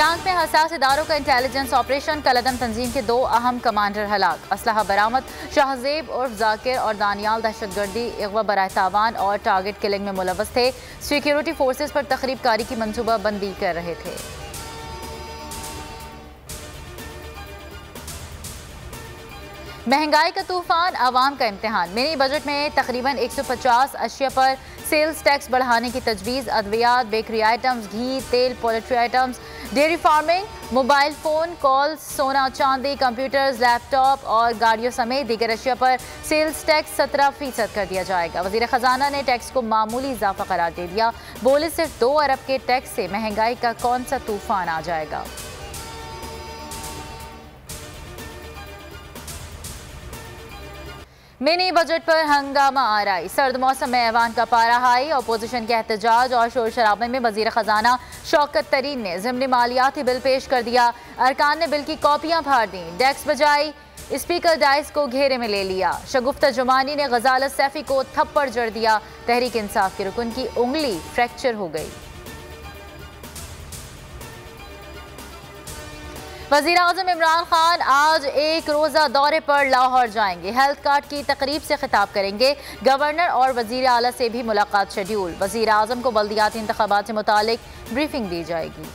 टांग में हसास इदारों का इंटेलिजेंस ऑपरेशन, कलदम तंजीम के 2 अहम कमांडर हलाक। असलहा बरामद। शाहजेब उर्फ जाकिर और दानियाल दहशतगर्दी अगवा बराह तावान और टारगेट किलिंग में मुलव्वस थे। सिक्योरिटी फोर्सेस पर तखरीबकारी की मनसूबाबंदी कर रहे थे। महंगाई का तूफान, आवाम का इम्तिहान। मिनी बजट में तकरीबन 150 अशिया पर सेल्स टैक्स बढ़ाने की तजवीज़। अद्वियात, बेकरी आइटम्स, घी, तेल, poultry items, dairy farming, mobile phone, calls, सोना चांदी, कंप्यूटर्स, लैपटॉप और गाड़ियों समेत दीगर अशिया पर सेल्स टैक्स 17% कर दिया जाएगा। वज़ीर ख़जाना ने टैक्स को मामूली इजाफा करार दे दिया। बोले सिर्फ 2 अरब के टैक्स से महंगाई का कौन सा तूफान आ जाएगा। मिनी बजट पर हंगामा आराई। सर्द मौसम में ऐवान का पारा हाई। अपोजिशन के एहतजाज और शोर शराबे में वजीर खजाना शौकत तरीन ने ज़िमनी मालियाती बिल पेश कर दिया। अरकान ने बिल की कॉपियां फाड़ दी, डेस्क बजाई, स्पीकर डाइस को घेरे में ले लिया। शगुफ्ता जुमानी ने गजालत सैफी को थप्पड़ जड़ दिया। तहरीक इंसाफ के रुकन की उंगली फ्रैक्चर हो गई। वज़ीर आज़म इमरान खान आज एक रोज़ा दौरे पर लाहौर जाएंगे। हेल्थ कार्ड की तकरीब से खिताब करेंगे। गवर्नर और वज़ीर आला से भी मुलाकात शेड्यूल। वज़ीर आज़म को बल्दियाती इंतखाबात से मुतालिक ब्रीफिंग दी जाएगी।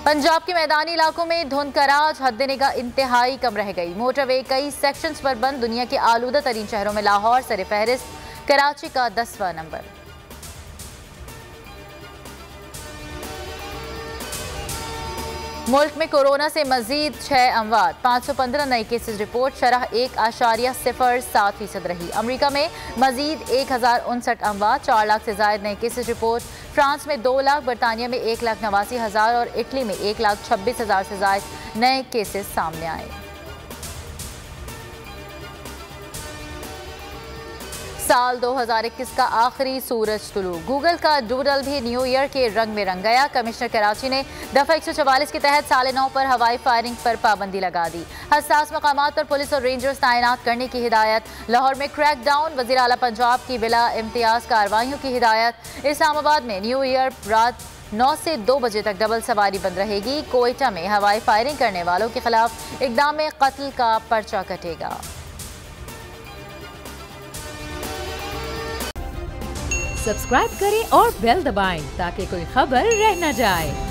पंजाब के मैदानी इलाकों में धुंध का राज, हद निगाह इंतहाई कम रह गई। मोटरवे कई सेक्शंस पर बंद। दुनिया के आलूदा तरीन शहरों में लाहौर सर फहरिस्त, कराची का 10वां नंबर। मुल्क में कोरोना से मजीद 6 अमवात, 515 नए केसेस रिपोर्ट। शरह 1.07% रही। अमरीका में मजीद 1059 अमवात, 4 लाख से ज्यादा नए केसेस रिपोर्ट। फ्रांस में 2 लाख, बरतानिया में 1,89,000 और इटली में 1,26,000 से ज्यादा नए केसेस सामने आए। साल 2021 का आखिरी सूरज तुलू। गूगल का डूडल भी न्यू ईयर के रंग में रंग गया। कमिश्नर कराची ने दफा 144 के तहत 9:30 पर हवाई फायरिंग पर पाबंदी लगा दी। हसास मकामात पर पुलिस और रेंजर्स तैनात करने की हिदायत। लाहौर में क्रैक डाउन, वज़ीर आला पंजाब की बिला इम्तियाज कार्रवाइयों की हिदायत। इस्लामाबाद में न्यू ईयर रात 9 से 2 बजे तक डबल सवारी बंद रहेगी। कोयटा में हवाई फायरिंग करने वालों के खिलाफ इक़दाम कत्ल का पर्चा कटेगा। सब्सक्राइब करें और बेल दबाएं ताकि कोई खबर रह न जाए।